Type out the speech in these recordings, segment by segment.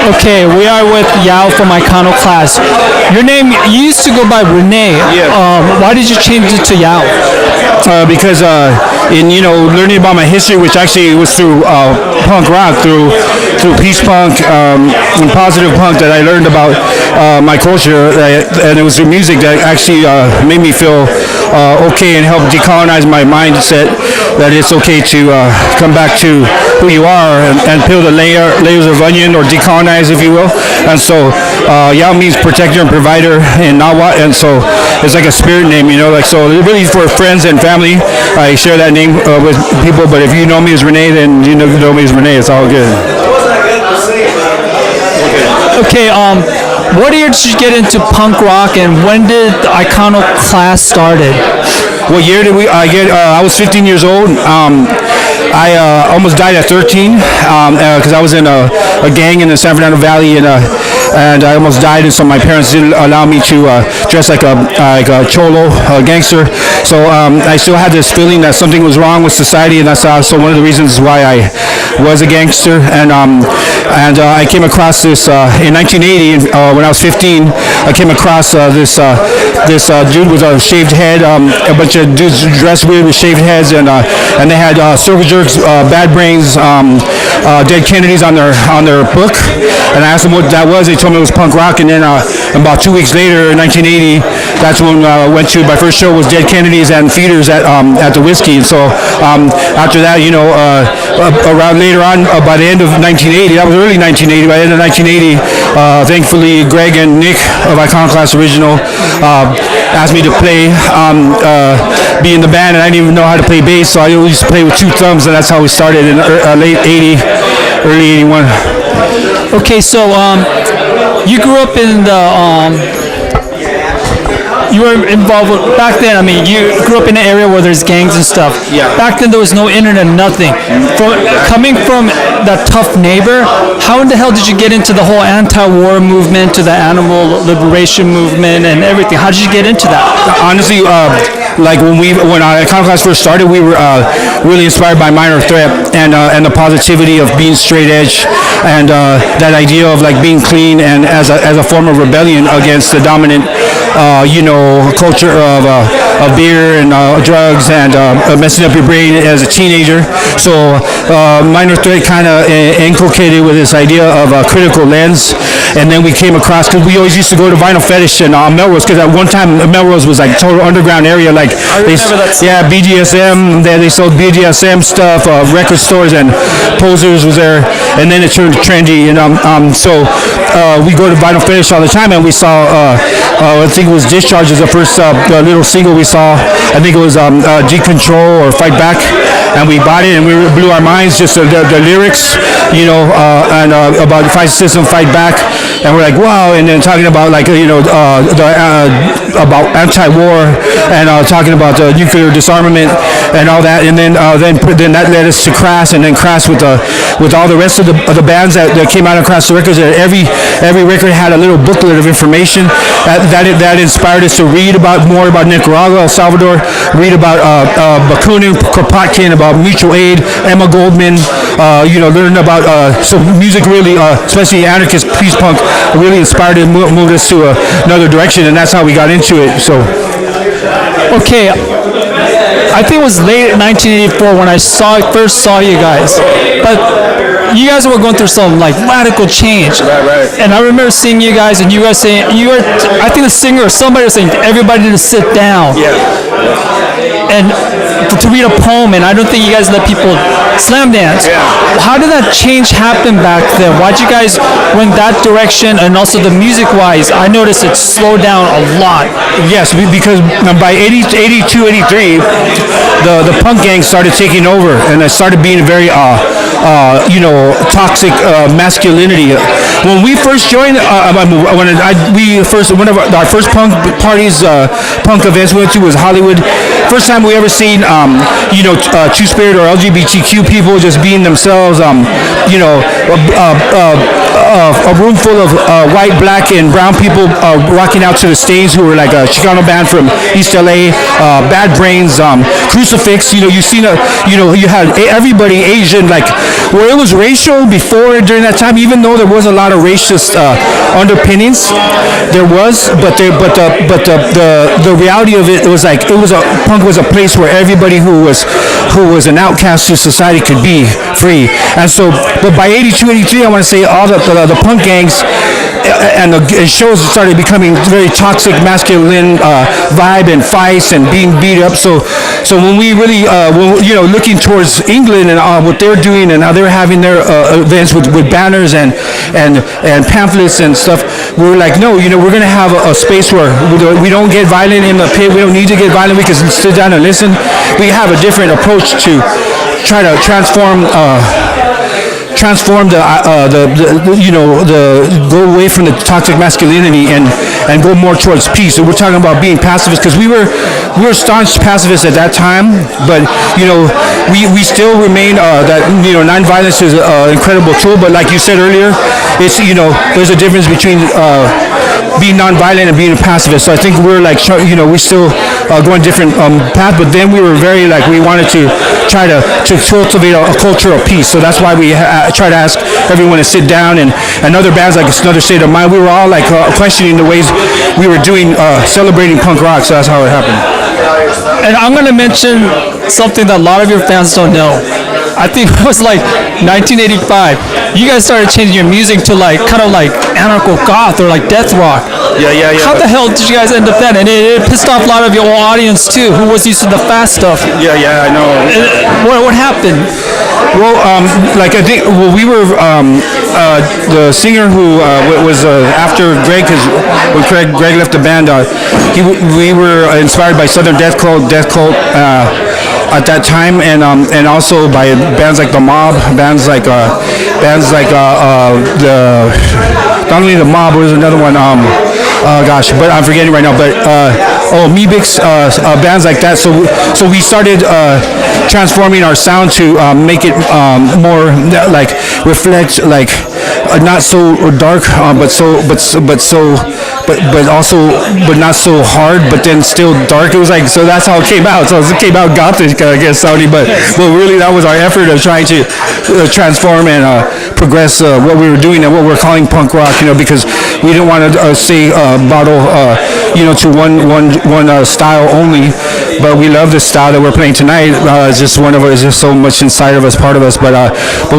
Okay, we are with Yaotl from Iconoclast. Your name, you used to go by Renee. Yeah. Why did you change it to Yaotl? Because in learning about my history, which actually was through punk rock, through peace punk and positive punk, that I learned about my culture, and it was through music that actually made me feel okay and helped decolonize my mindset that it's okay to come back to who you are and peel the layers of onion, or decolonize, if you will. And so Yao means protector and provider in Nahuatl, and so it's like a spirit name, so really for friends and family, I share that name with people. But if you know me as Renee, then you know me as Renee. It's all good. Okay, what year did you get into punk rock, and when did the Iconoclast started? What year did I get? I was 15 years old. I almost died at 13 because I was in a gang in the San Fernando Valley, and I almost died. And so my parents didn't allow me to dress like a cholo, a gangster. So I still had this feeling that something was wrong with society, and that's also one of the reasons why I was a gangster. And I came across this in 1980 when I was 15. I came across this dude with a shaved head, a bunch of dudes dressed weird with shaved heads, and they had circle jerks, bad brains, dead Kennedys on their book. And I asked them what that was. They told me it was punk rock. And then about 2 weeks later, in 1980, that's when I went to my first show was Dead Kennedys and Feeders at the Whiskey. And so after that, around later on, by the end of 1980, that was early 1980. By the end of 1980, thankfully, Greg and Nick of Iconoclast Original asked me to be in the band, and I didn't even know how to play bass, so I used to play with two thumbs, and that's how we started in late 80, early 81. Okay, so you grew up in you were involved with, back then, you grew up in an area where there's gangs and stuff. Yeah. Back then there was no internet, nothing. Coming from that tough neighbor, how in the hell did you get into the whole anti-war movement, to the animal liberation movement and everything? How did you get into that? Honestly, like when Iconoclast first started, we were really inspired by Minor Threat and the positivity of being straight edge, and that idea of like being clean, and as a form of rebellion against the dominant culture of beer and drugs and messing up your brain as a teenager. So Minor Threat kind of inculcated with this idea of a critical lens. And then we came across, because we always used to go to Vinyl Fetish and Melrose, because at one time Melrose was like a total underground area. Like yeah, BDSM. They sold BDSM stuff, record stores, and Posers was there. And then it turned trendy. And so we go to Vinyl Fetish all the time, and we saw I think it was Discharge is the first little single we saw. I think it was Decontrol or Fight Back, and we bought it, and we blew our minds just the lyrics, and about the fight system, Fight Back, and we're like, wow. And then talking about like about anti-war, and talking about nuclear disarmament and all that, and then that led us to Crass, and then Crass with all the rest of the bands that came out of Crass Records. Every record had a little booklet of information that inspired us to read more about Nicaragua, El Salvador, read about Bakunin, Kropotkin, about mutual aid, Emma Goldman, learn about so music really, especially anarchist peace punk, really inspired and moved us to another direction, and that's how we got into it. So okay, I think it was late 1984 when I first saw you guys, but you guys were going through some like radical change. Right. And I remember seeing you guys, and you guys saying, I think the singer or somebody was saying everybody to sit down. Yeah. And to read a poem, and I don't think you guys let people slam dance. Yeah. How did that change happen back then? Why'd you guys went that direction? And also the music-wise, I noticed it slowed down a lot. Yes, because by 82, 83, the punk gang started taking over, and it started being very toxic masculinity. When we first joined, one of our first punk parties, punk events we went to was Hollywood. First time we ever seen, Two-Spirit or LGBTQ people just being themselves, a room full of white, black, and brown people rocking out to the stage who were like a Chicano band from East LA, Bad Brains, Crucifix. You had everybody Asian, like where it was racial before during that time. Even though there was a lot of racist underpinnings, there was, but the reality of it was like punk was a place where everybody who was an outcast to society could be free. And so, but by 82, 83, I want to say all the punk gangs and the shows started becoming very toxic, masculine vibe and fights and being beat up. So when we really, looking towards England and what they're doing and how they're having their events with banners and pamphlets and stuff, we were like, no, we're going to have a space where we don't get violent in the pit. We don't need to get violent. We can sit down and listen. We have a different approach to try to transform go away from the toxic masculinity and go more towards peace. So we're talking about being pacifists because we were staunch pacifists at that time, but we still remain that nonviolence is an incredible tool. But like you said earlier, it's there's a difference between being nonviolent and being a pacifist. So I think we're like we're still going different paths, but then we were very we wanted to try to cultivate a culture of peace. So that's why we try to ask everyone to sit down, and other bands like Another State of Mind, we were all questioning the ways we were doing celebrating punk rock. So that's how it happened. And I'm going to mention something that a lot of your fans don't know. I think it was 1985. You guys started changing your music to kind of anarcho goth or death rock. Yeah. How the hell did you guys end up that? And it pissed off a lot of your audience too, who was used to the fast stuff. Yeah, I know. What happened? Well, I think we were the singer who was after Greg, because when Greg left the band, we were inspired by Southern Death Cult at that time, and also by bands like the Mob, bands like not only the Mob, there was another one. But I'm forgetting right now. But Meebix, bands like that. So we started transforming our sound to make it more reflect not so dark, but not so hard, but then still dark. It was so that's how it came out. So it came out gothic, I guess, sounding, but really that was our effort of trying to transform and progress what we were doing and what we're calling punk rock. Because we didn't want to say bottle to one style only, but we love the style that we're playing tonight. It's just one of us. It's just so much inside of us, part of us. But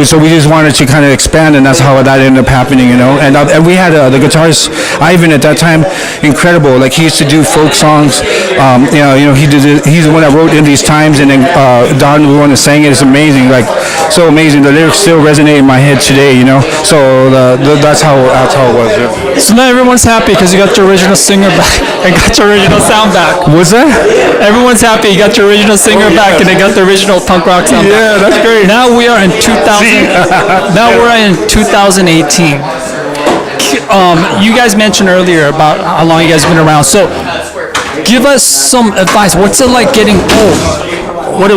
so we just wanted to kind of expand, and that's how that ended up happening. And we had the guitarist Ivan at that time, incredible. He used to do folk songs. He's the one that wrote In These Times, and then Don, the one that sang it. It's amazing, so amazing. The lyrics still resonate in my head today. So that's how it was. Yeah. So now everyone's happy because you got your original singer back and got your original sound back. What's that? Everyone's happy. You got your original singer back and they got the original punk rock sound back. Yeah, that's great. Now we are in 2000. Now we're in 2018. You guys mentioned earlier about how long you guys have been around. So give us some advice. What's it like getting old? What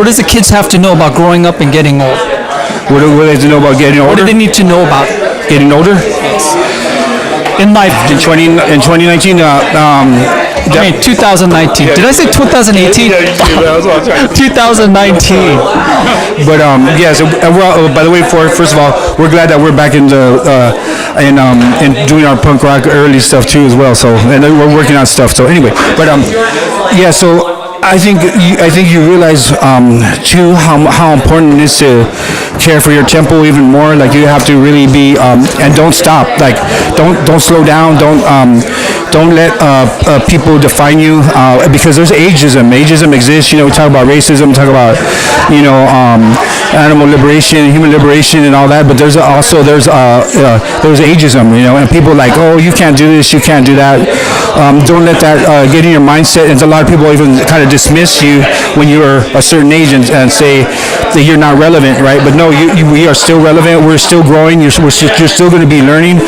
does the kids have to know about growing up and getting old? What do they have to know about getting older? What do they need to know about getting older? In life. In 2019, 2019. Did I say 2018? 2019. But yes. By the way, first of all, we're glad that we're back in doing our punk rock early stuff too as well. So and we're working on stuff. So anyway, but yeah. So I think you realize too how important it is to care for your tempo even more. You have to really be and don't stop. Don't slow down. Don't let people define you because there's ageism. Ageism exists. We talk about racism, talk about animal liberation, human liberation, and all that. But there's ageism. And people oh, you can't do this, you can't do that. Don't let that get in your mindset. And a lot of people even kind of dismiss you when you're a certain age and say that you're not relevant, right? But no, we are still relevant. We're still growing. You're still going to be learning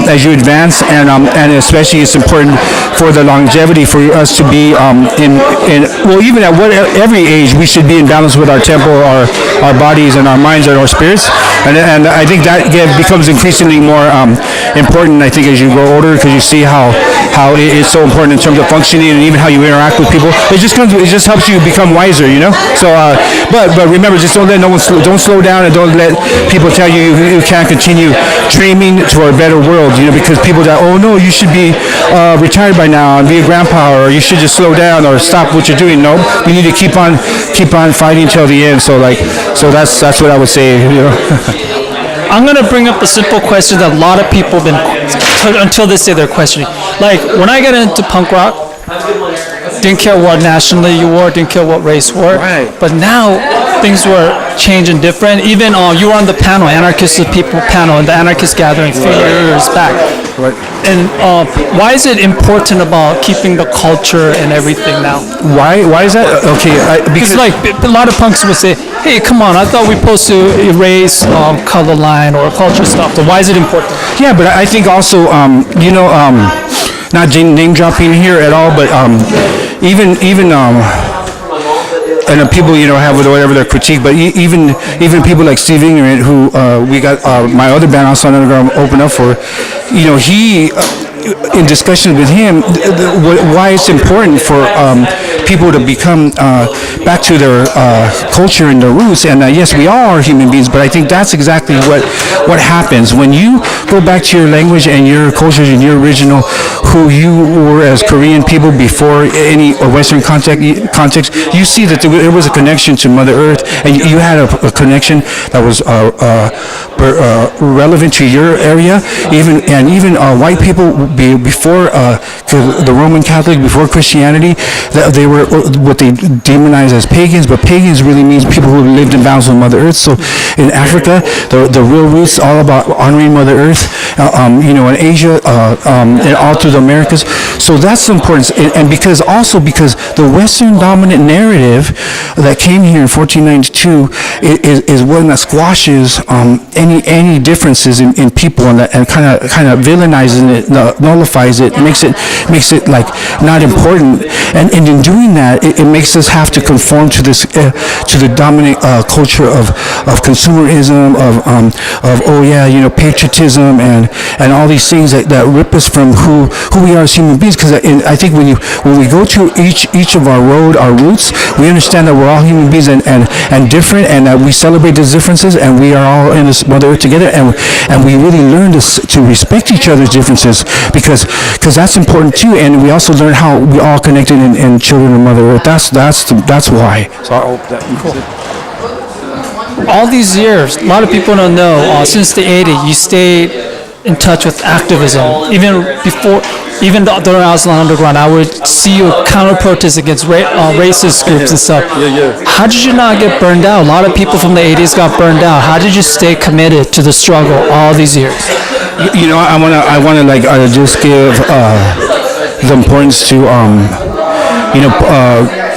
as you advance, and especially it's important for the longevity, for us to be well, even at every age, we should be in balance with our temple, our bodies, and our minds, and our spirits. And I think that becomes increasingly more important, I think, as you grow older, because you see how it's so important in terms of functioning and even how you interact with people. It just helps you become wiser, you know. So, but remember, just don't let don't slow down, and don't let people tell you you can't continue dreaming to a better world, you know, because people that, oh no, you should be retired by now and be a grandpa, or you should just slow down or stop what you're doing. No, we need to keep on fighting till the end. So that's what I would say, you know. I'm gonna bring up the simple question that a lot of people have been until this day they're questioning. Like when I got into punk rock, didn't care what nationality you were, didn't care what race you were. Right. But now things were changing different. Even you were on the panel, Anarchist of People panel, in the Anarchist gathering 3 years back. Right. And why is it important about keeping the culture and everything now? Why is that? Okay, Because like a lot of punks would say, hey, come on, I thought we were supposed to erase color line or culture stuff. So why is it important? Yeah, but I think also, you know, not name dropping here at all, but even and people, you know, have whatever their critique, but even people like Steve Ignorant, who we got my other band, Aztlan Underground, open up for, you know, he. In discussion with him, why it's important for people to become back to their culture and their roots. And yes, we all are human beings, but I think that's exactly what happens when you go back to your language and your cultures and your original, who you were as Korean people before any Western context. You see that there was a connection to Mother Earth, and you had a connection that was relevant to your area. Even white people. Before the Roman Catholic, before Christianity, they were what they demonized as pagans, but pagans really means people who lived in balance with Mother Earth. So in Africa, the real roots all about honoring Mother Earth, you know, in Asia, and all through the Americas. So that's the importance, and because the Western dominant narrative that came here in 1492 is one that squashes any differences in people, and kind of villainizes it, nullifies it, makes it like not important, and in doing that, it makes us have to conform to this to the dominant culture of consumerism, of oh yeah, you know, patriotism, and all these things that rip us from who we are as human beings. Because I think when we go to each of our roots, we understand that we're all human beings and different, and that we celebrate those differences, and we are all in this Mother Earth together, and we really learn to respect each other's differences, because that's important too. And we also learn how we all connected in children of Mother Earth. That's why. So I hope that. Cool. All these years, a lot of people don't know, since the 80s, you stayed in touch with activism. Even during Aztlan Underground, I would see you counter-protest against racist groups and stuff. Yeah. How did you not get burned out? A lot of people from the 80s got burned out. How did you stay committed to the struggle all these years? You know, I wanna like just give the importance to you know,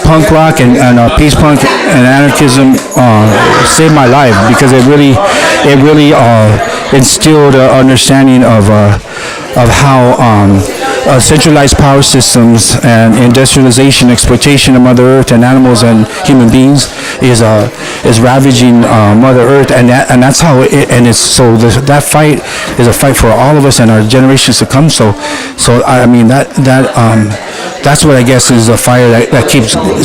punk rock and peace punk and anarchism saved my life, because it really instilled an understanding of how centralized power systems and industrialization, exploitation of Mother Earth and animals and human beings is ravaging Mother Earth, and that's how that fight is a fight for all of us and our generations to come. So I mean that's what I guess is a fire that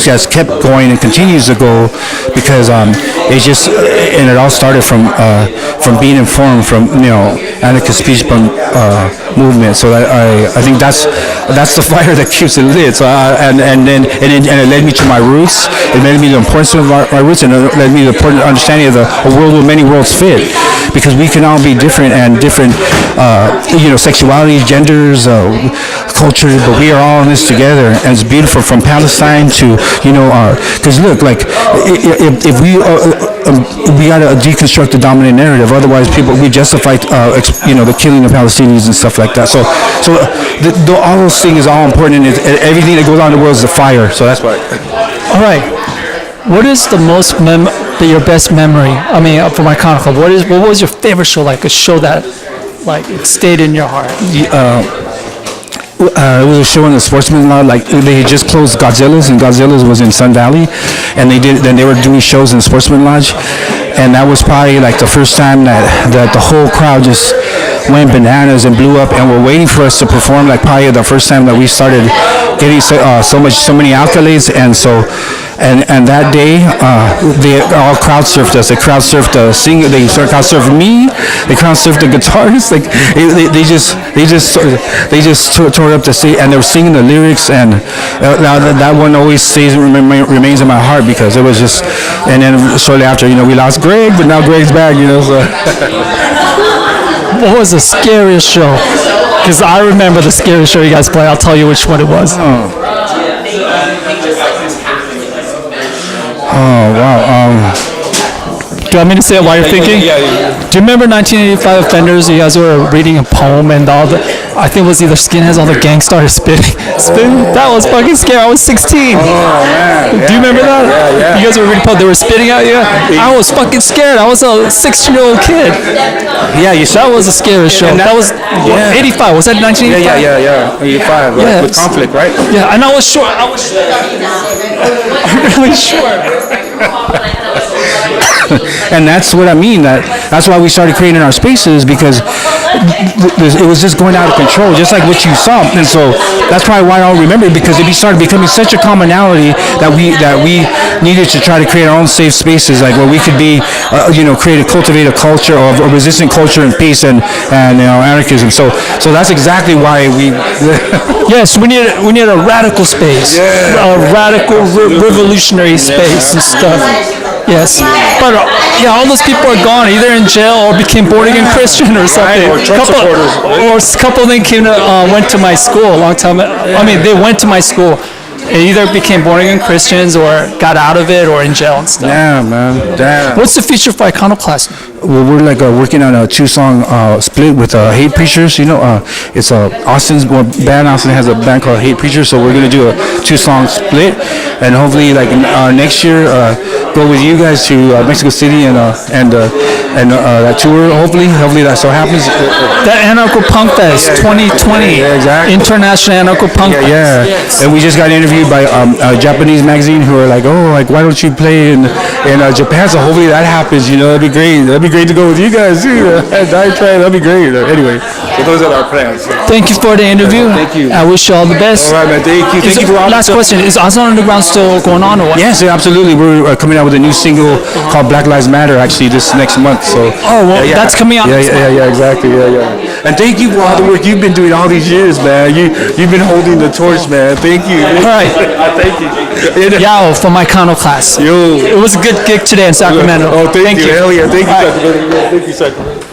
has kept going and continues to go, because it all started from being informed from, you know, anarchist peace punk movement. So I think that's the fire that keeps it lit. So and it led me to my roots. It led me to the importance of my roots, and it led me to the important understanding of a world where many worlds fit, because we can all be different and different, you know, sexualities, genders, cultures, but we are all in this together, and it's beautiful. From Palestine to, you know, because look, like if we got to deconstruct the dominant narrative. Otherwise, we justify, you know, the killing of Palestinians and stuff like that. So all those things are all important, and everything that goes on in the world is a fire. So that's why. All right. What is the most your best memory? I mean, from Iconoclast, what was your favorite show? Like a show that, like, it stayed in your heart. It was a show in the Sportsman Lodge. Like they had just closed Godzilla's, and Godzilla's was in Sun Valley, and they were doing shows in the Sportsman Lodge, and that was probably like the first time that the whole crowd just went bananas and blew up, and were waiting for us to perform. Like probably the first time that we started getting so many accolades, and so. And that day, they all crowd surfed us. They crowd surfed the singer. They crowd surfed me. They crowd surfed the guitarist. Like they just tore up the stage, and they were singing the lyrics. And that one always remains in my heart, because it was just. And then shortly after, we lost Greg, but now Greg's back. So. What was the scariest show? Because I remember the scariest show you guys played. I'll tell you which one it was. Oh, wow. Do you want me to say it while you're thinking? Yeah. Do you remember 1985 Offenders? You guys were reading a poem, and I think it was either Skinheads, all the gang started spitting. That was fucking scary. I was 16. Oh, man. Do you remember that? Yeah. You guys were reading a poem. They were spitting at you. I was fucking scared. I was a 16-year-old kid. Yeah, that was the scariest show. That was 85. Was that 1985? Yeah. 85. Yeah. With Conflict, right? Yeah, and I was short. I'm really short. And that's what I mean. That's why we started creating our spaces, because it was just going out of control, just like what you saw. And so that's probably why I'll remember it, because it started becoming such a commonality that we needed to try to create our own safe spaces, like where we could be, cultivate a culture of a resistant culture and peace and anarchism. So that's exactly why we. Yes, we need a radical space, a radical revolutionary space and stuff. Yes, but all those people are gone, either in jail or became born-again Christian or something. Right, or Trump supporters. Or a couple of them went to my school a long time. I mean, they went to my school. They either became born-again Christians or got out of it or in jail and stuff. Yeah, man. Damn. What's the future for Iconoclast? Well, we're working on a 2-song split with Hate Preachers. It's Austin's band. Austin has a band called Hate Preachers, so we're gonna do a 2-song split, and hopefully, next year, go with you guys to Mexico City and that tour. Hopefully that so happens. The Anarcho Punk Fest 2020. Yeah, exactly. International Anarcho Punk Fest. Yeah. And we just got interviewed by a Japanese magazine who are like, why don't you play in Japan? So hopefully that happens. That'd be great. That'd be great to go with you guys too. That'd be great. Anyway, so those are our plans. Thank you for the interview. Thank you. I wish you all the best. All right, man. Thank you. Thank you for all last question. Is Aztlan Underground still going on or what? Yes, absolutely. We're coming out with a new single called Black Lives Matter actually this next month. So that's coming out. Yeah, exactly. Yeah. And thank you for all the work you've been doing all these years, man. You've been holding the torch, man. Thank you. All right. Thank you. Yaotl from Iconoclast. Yo. It was a good gig today in Sacramento. Oh, thank you. Hell yeah. Thank you, Sacramento. Thank you, Sacramento.